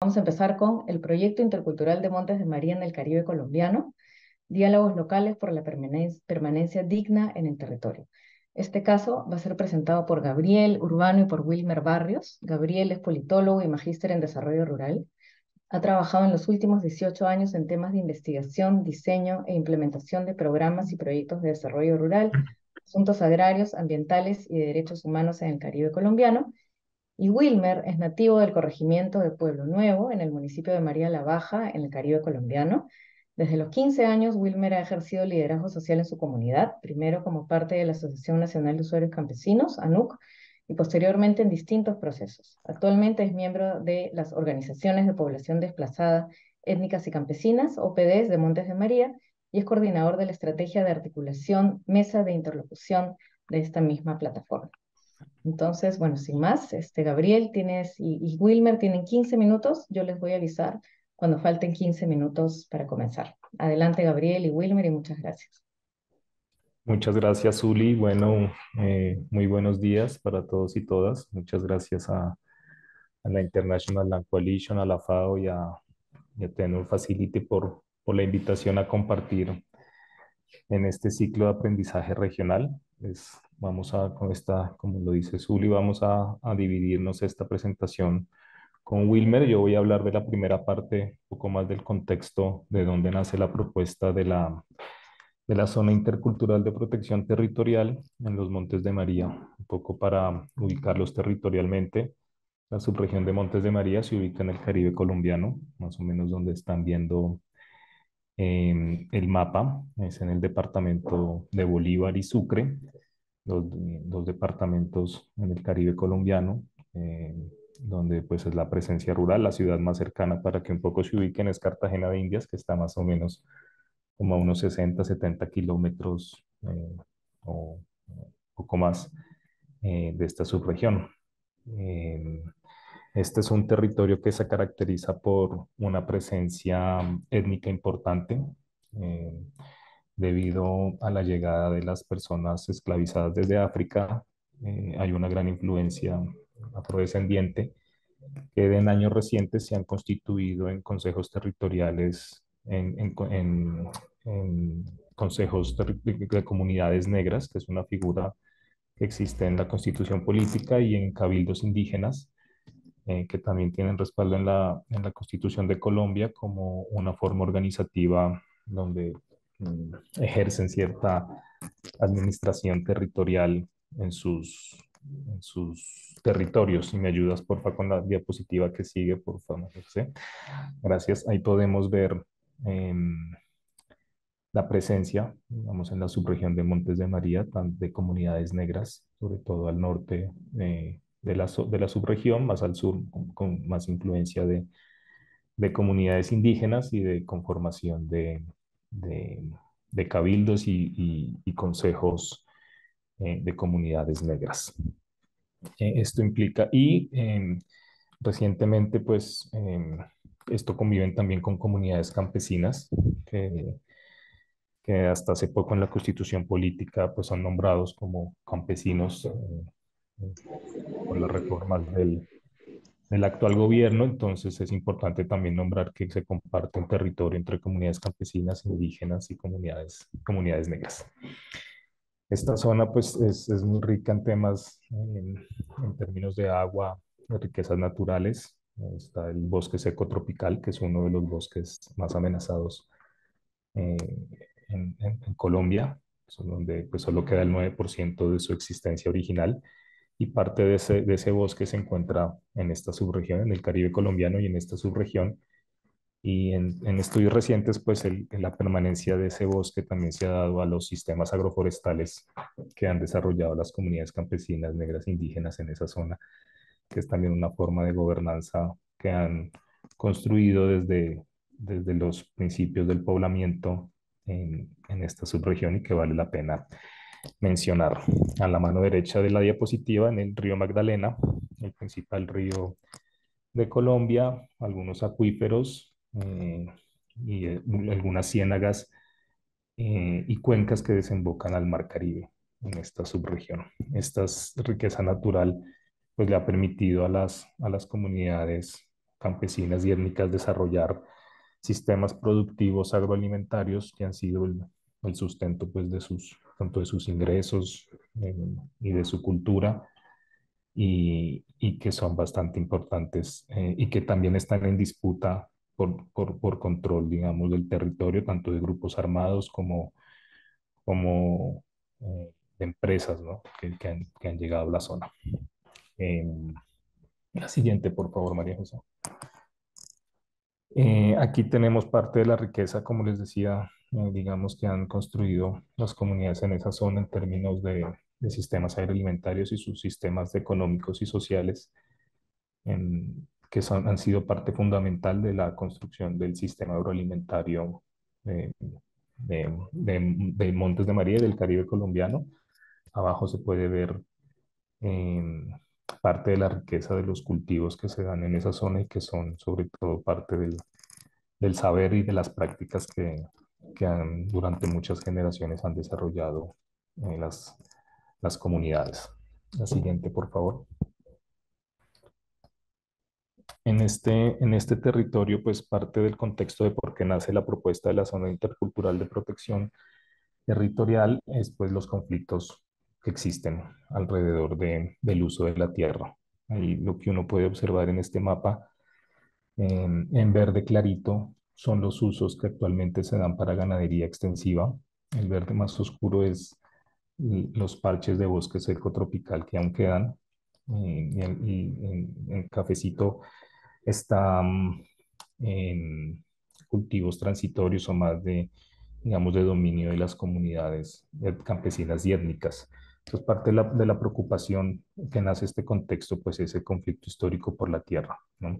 Vamos a empezar con el proyecto intercultural de Montes de María en el Caribe colombiano, diálogos locales por la permanencia digna en el territorio. Este caso va a ser presentado por Gabriel Urbano y por Wilmer Barrios. Gabriel es politólogo y magíster en desarrollo rural. Ha trabajado en los últimos 18 años en temas de investigación, diseño e implementación de programas y proyectos de desarrollo rural, asuntos agrarios, ambientales y de derechos humanos en el Caribe colombiano. Y Wilmer es nativo del corregimiento de Pueblo Nuevo, en el municipio de María la Baja, en el Caribe colombiano. Desde los 15 años, Wilmer ha ejercido liderazgo social en su comunidad, primero como parte de la Asociación Nacional de Usuarios Campesinos, ANUC, y posteriormente en distintos procesos. Actualmente es miembro de las organizaciones de población desplazada, étnicas y campesinas, OPDs de Montes de María, y es coordinador de la estrategia de articulación Mesa de Interlocución de esta misma plataforma. Entonces, bueno, sin más, Gabriel y Wilmer tienen 15 minutos. Yo les voy a avisar cuando falten 15 minutos para comenzar. Adelante, Gabriel y Wilmer, y muchas gracias. Muchas gracias, Uli. Bueno, muy buenos días para todos y todas. Muchas gracias a la International Land Coalition, a la FAO y a Tenor Facility por la invitación a compartir en este ciclo de aprendizaje regional. Vamos con esta, como lo dice Uli, vamos a dividirnos esta presentación con Wilmer. Yo voy a hablar de la primera parte, un poco más del contexto de dónde nace la propuesta de la zona intercultural de protección territorial en los Montes de María, un poco para ubicarlos territorialmente. La subregión de Montes de María se ubica en el Caribe colombiano, más o menos donde están viendo el mapa, es en el departamento de Bolívar y Sucre, dos departamentos en el Caribe colombiano, donde pues es la presencia rural. La ciudad más cercana para que un poco se ubiquen es Cartagena de Indias, que está más o menos como a unos 60, 70 kilómetros o un poco más de esta subregión. Eh, este es un territorio que se caracteriza por una presencia étnica importante eh, debido a la llegada de las personas esclavizadas desde África. Hay una gran influencia afrodescendiente que en años recientes se han constituido en consejos territoriales, en consejos de comunidades negras, que es una figura que existe en la Constitución política, y en cabildos indígenas, que también tienen respaldo en la Constitución de Colombia como una forma organizativa donde ejercen cierta administración territorial en sus territorios. Si me ayudas, porfa, con la diapositiva que sigue, por favor, José. Gracias. Ahí podemos ver la presencia, digamos, en la subregión de Montes de María, de comunidades negras, sobre todo al norte de la subregión, más al sur, con más influencia de comunidades indígenas y de conformación de, de cabildos y consejos de comunidades negras. Esto implica, recientemente, pues, esto conviven también con comunidades campesinas que hasta hace poco en la Constitución política pues son nombrados como campesinos por las reformas del actual gobierno. Entonces es importante también nombrar que se comparte un territorio entre comunidades campesinas, indígenas y comunidades negras. Esta zona pues es muy rica en temas, en términos de agua, de riquezas naturales. Está el bosque seco tropical, que es uno de los bosques más amenazados eh, en Colombia, son donde pues, solo queda el 9% de su existencia original, y parte de ese bosque se encuentra en esta subregión, en el Caribe colombiano y en esta subregión. Y en estudios recientes, pues la permanencia de ese bosque también se ha dado a los sistemas agroforestales que han desarrollado las comunidades campesinas, negras, indígenas en esa zona, que es también una forma de gobernanza que han construido desde los principios del poblamiento en esta subregión y que vale la pena mencionar. A la mano derecha de la diapositiva, en el río Magdalena, el principal río de Colombia, algunos acuíferos algunas ciénagas y cuencas que desembocan al Mar Caribe en esta subregión. Esta riqueza natural pues le ha permitido a las comunidades campesinas y étnicas desarrollar sistemas productivos agroalimentarios que han sido el sustento pues, tanto de sus ingresos eh, y de su cultura y que son bastante importantes y que también están en disputa por control, digamos, del territorio, tanto de grupos armados como de empresas, ¿no? Que han llegado a la zona. La siguiente, por favor, María José. Aquí tenemos parte de la riqueza, como les decía, digamos que han construido las comunidades en esa zona en términos de sistemas agroalimentarios y sus sistemas económicos y sociales, han sido parte fundamental de la construcción del sistema agroalimentario de, de Montes de María y del Caribe colombiano. Abajo se puede ver parte de la riqueza de los cultivos que se dan en esa zona y que son sobre todo parte del saber y de las prácticas durante muchas generaciones han desarrollado las comunidades. La siguiente, por favor. En este territorio, pues parte del contexto de por qué nace la propuesta de la zona intercultural de protección territorial es pues los conflictos que existen alrededor del uso de la tierra. Ahí lo que uno puede observar en este mapa en verde clarito son los usos que actualmente se dan para ganadería extensiva. El verde más oscuro es los parches de bosque seco tropical que aún quedan. En cafecito están en cultivos transitorios o más digamos, de dominio de las comunidades campesinas y étnicas. Entonces, parte de la preocupación que nace este contexto, pues es el conflicto histórico por la tierra, ¿no?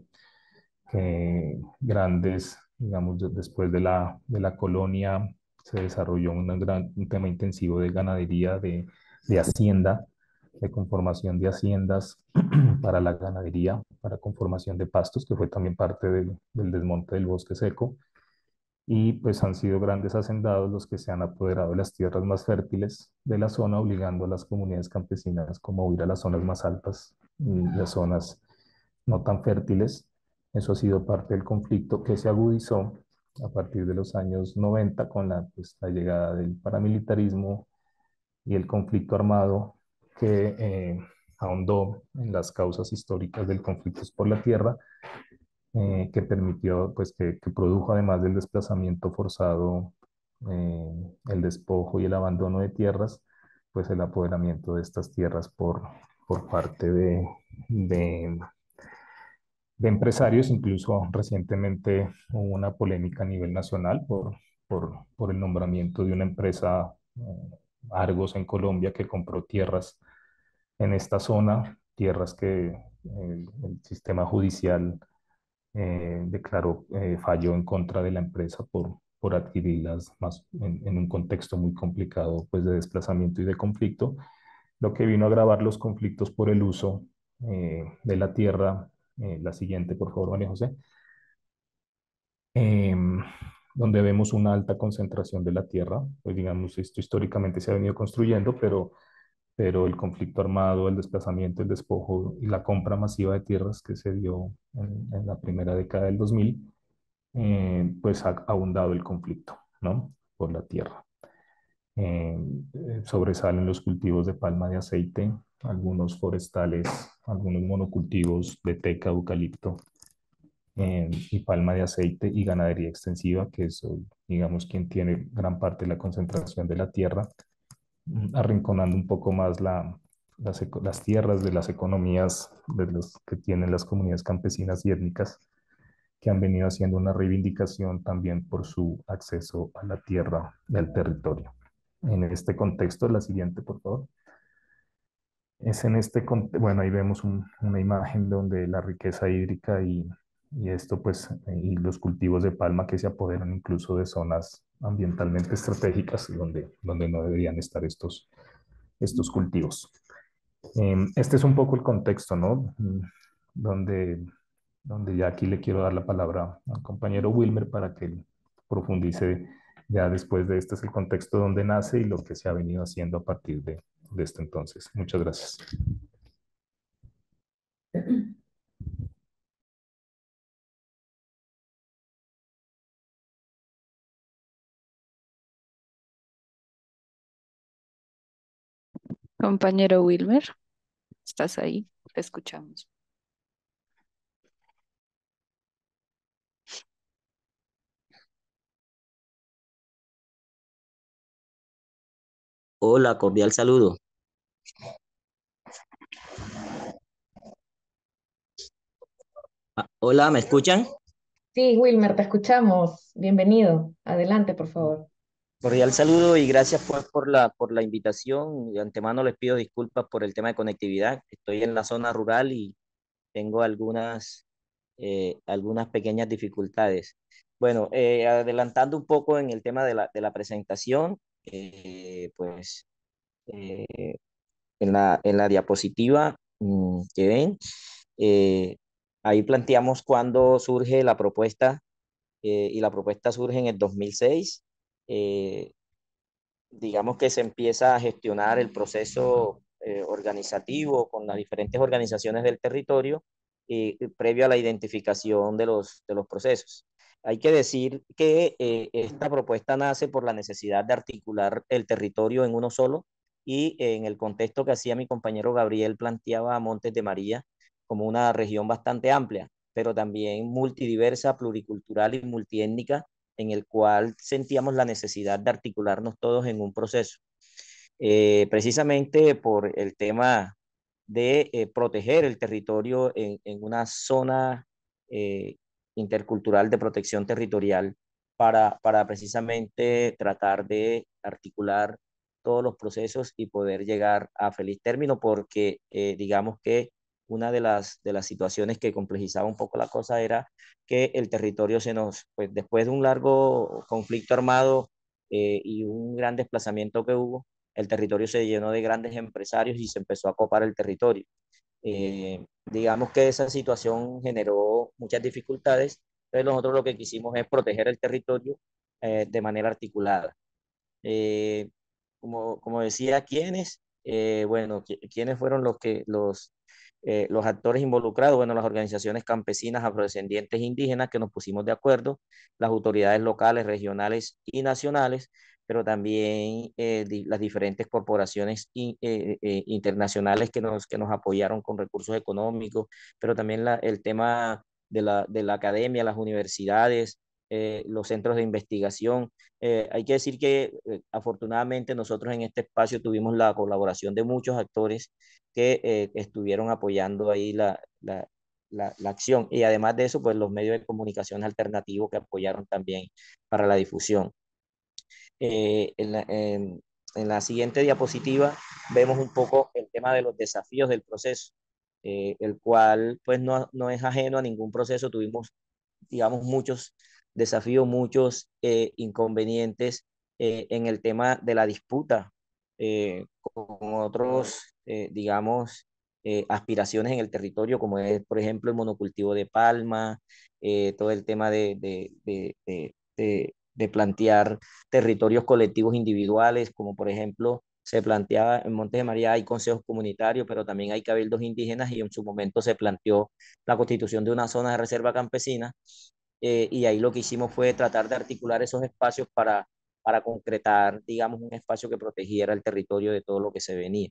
Que grandes, digamos, después de la colonia se desarrolló un tema intensivo de ganadería, de hacienda, de conformación de haciendas para la ganadería, para conformación de pastos, que fue también parte del desmonte del bosque seco. Y pues han sido grandes hacendados los que se han apoderado de las tierras más fértiles de la zona, obligando a las comunidades campesinas como a huir a las zonas más altas y las zonas no tan fértiles. Eso ha sido parte del conflicto que se agudizó a partir de los años 90 con pues, la llegada del paramilitarismo y el conflicto armado que ahondó en las causas históricas del conflicto por la tierra, que permitió, pues que produjo además del desplazamiento forzado, el despojo y el abandono de tierras, pues el apoderamiento de estas tierras por parte de, de empresarios. Incluso recientemente hubo una polémica a nivel nacional por el nombramiento de una empresa, Argos en Colombia, que compró tierras en esta zona, tierras que el sistema judicial declaró fallo en contra de la empresa por adquirirlas más en un contexto muy complicado pues, de desplazamiento y de conflicto, lo que vino a agravar los conflictos por el uso de la tierra. La siguiente, por favor, María José. Em, Donde vemos una alta concentración de la tierra, pues digamos, esto históricamente se ha venido construyendo, pero el conflicto armado, el desplazamiento, el despojo y la compra masiva de tierras que se dio en la primera década del 2000, pues ha abundado el conflicto, ¿no? Por la tierra. Eh, Sobresalen los cultivos de palma de aceite, algunos forestales, algunos monocultivos de teca, eucalipto y palma de aceite y ganadería extensiva, que es, digamos, quien tiene gran parte de la concentración de la tierra, arrinconando un poco más las tierras de las economías de los que tienen las comunidades campesinas y étnicas, que han venido haciendo una reivindicación también por su acceso a la tierra y al territorio. En este contexto, la siguiente, por favor. Es en este, bueno, ahí vemos una imagen donde la riqueza hídrica y esto, pues, y los cultivos de palma que se apoderan incluso de zonas ambientalmente estratégicas donde no deberían estar estos cultivos. Este es un poco el contexto, ¿no? Donde, donde ya aquí le quiero dar la palabra al compañero Wilmer para que él profundice ya después de este es el contexto donde nace y lo que se ha venido haciendo a partir de este entonces. Muchas gracias. Compañero Wilmer, ¿estás ahí? Te escuchamos. Hola, cordial saludo. Hola, ¿me escuchan? Sí, Wilmer, te escuchamos. Bienvenido. Adelante, por favor. Cordial saludo y gracias pues por la invitación. De antemano les pido disculpas por el tema de conectividad. Estoy en la zona rural y tengo algunas pequeñas dificultades. Bueno, adelantando un poco en el tema de de la presentación, pues eh, en la diapositiva que ven, eh, ahí planteamos cuándo surge la propuesta y la propuesta surge en el 2006. Eh, digamos que se empieza a gestionar el proceso organizativo con las diferentes organizaciones del territorio previo a la identificación de de los procesos. Hay que decir que esta propuesta nace por la necesidad de articular el territorio en uno solo y en el contexto que hacía mi compañero Gabriel planteaba a Montes de María como una región bastante amplia, pero también multidiversa, pluricultural y multiétnica, en el cual sentíamos la necesidad de articularnos todos en un proceso. Precisamente por el tema de proteger el territorio en una zona eh, intercultural de protección territorial para precisamente tratar de articular todos los procesos y poder llegar a feliz término, porque digamos que una de las situaciones que complejizaba un poco la cosa era que el territorio pues después de un largo conflicto armado y un gran desplazamiento que hubo, el territorio se llenó de grandes empresarios y se empezó a copar el territorio. Digamos que esa situación generó muchas dificultades, entonces nosotros lo que quisimos es proteger el territorio de manera articulada. Eh, como decía, ¿quiénes? Bueno, ¿quiénes fueron los actores involucrados? Bueno, las organizaciones campesinas, afrodescendientes, indígenas, que nos pusimos de acuerdo, las autoridades locales, regionales y nacionales, pero también las diferentes corporaciones internacionales que nos apoyaron con recursos económicos, pero también el tema de la academia, las universidades, los centros de investigación. Hay que decir que afortunadamente nosotros en este espacio tuvimos la colaboración de muchos actores que estuvieron apoyando ahí la acción. Y además de eso, pues los medios de comunicación alternativos que apoyaron también para la difusión. En la siguiente diapositiva vemos un poco el tema de los desafíos del proceso, el cual pues no es ajeno a ningún proceso. Tuvimos digamos, muchos desafíos, muchos inconvenientes en el tema de la disputa con otros, digamos, aspiraciones en el territorio, como es, por ejemplo, el monocultivo de palma, todo el tema de plantear territorios colectivos individuales, como por ejemplo se planteaba en Montes de María hay consejos comunitarios, pero también hay cabildos indígenas y en su momento se planteó la constitución de una zona de reserva campesina y ahí lo que hicimos fue tratar de articular esos espacios para concretar, digamos, un espacio que protegiera el territorio de todo lo que se venía.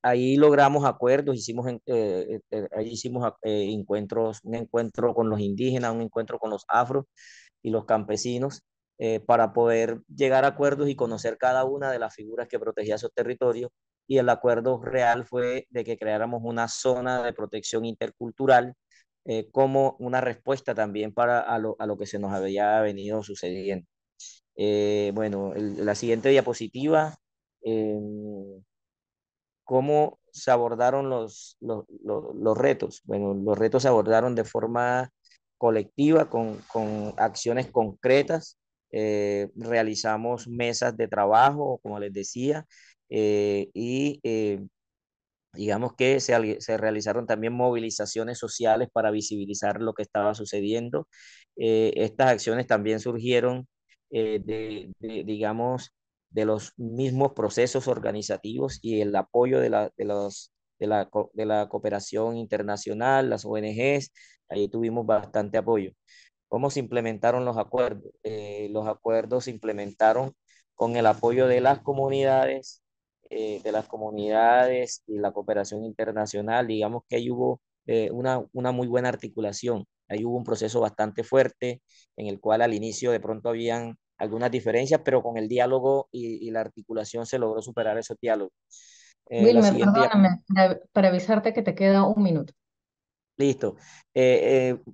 Ahí logramos acuerdos, ahí hicimos encuentros, un encuentro con los indígenas, un encuentro con los afros y los campesinos para poder llegar a acuerdos y conocer cada una de las figuras que protegía esos territorios. Y el acuerdo real fue de que creáramos una zona de protección intercultural como una respuesta también a lo que se nos había venido sucediendo. Bueno, la siguiente diapositiva. Eh, ¿Cómo se abordaron los retos? Bueno, los retos se abordaron de forma colectiva, con acciones concretas. Realizamos mesas de trabajo, como les decía, y digamos que se realizaron también movilizaciones sociales para visibilizar lo que estaba sucediendo. Estas acciones también surgieron digamos, de los mismos procesos organizativos y el apoyo de la cooperación internacional, las ONGs, ahí tuvimos bastante apoyo. ¿Cómo se implementaron los acuerdos? Los acuerdos se implementaron con el apoyo de las comunidades, de las comunidades y la cooperación internacional, digamos que ahí hubo una muy buena articulación. Ahí hubo un proceso bastante fuerte en el cual al inicio de pronto habían algunas diferencias, pero con el diálogo y la articulación se logró superar esos diálogos. La Wilmer, siguiente perdóname, para avisarte que te queda un minuto. Listo.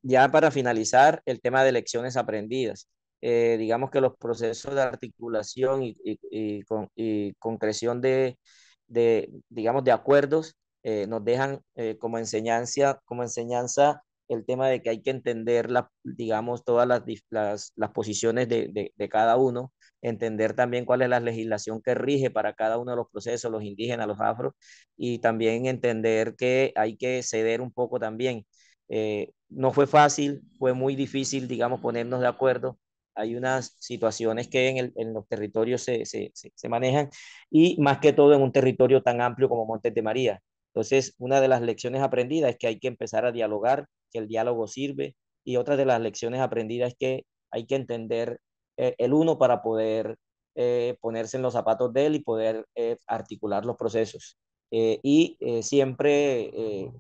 Ya para finalizar, el tema de lecciones aprendidas. Digamos que los procesos de articulación y concreción digamos, de acuerdos nos dejan como enseñanza el tema de que hay que entender, digamos, todas las posiciones de cada uno, entender también cuál es la legislación que rige para cada uno de los procesos, los indígenas, los afro, y también entender que hay que ceder un poco también. No fue fácil, fue muy difícil, digamos, ponernos de acuerdo. Hay unas situaciones que en los territorios se manejan y más que todo en un territorio tan amplio como Montes de María. Entonces, una de las lecciones aprendidas es que hay que empezar a dialogar, que el diálogo sirve, y otra de las lecciones aprendidas es que hay que entender el uno para poder ponerse en los zapatos de él y poder articular los procesos. Siempre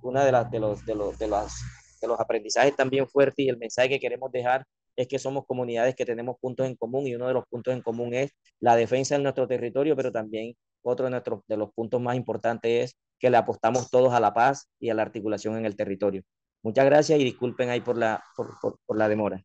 una de los aprendizajes también fuertes y el mensaje que queremos dejar es que somos comunidades que tenemos puntos en común y uno de los puntos en común es la defensa de nuestro territorio, pero también otro de los puntos más importantes es que le apostamos todos a la paz y a la articulación en el territorio. Muchas gracias y disculpen ahí por la demora.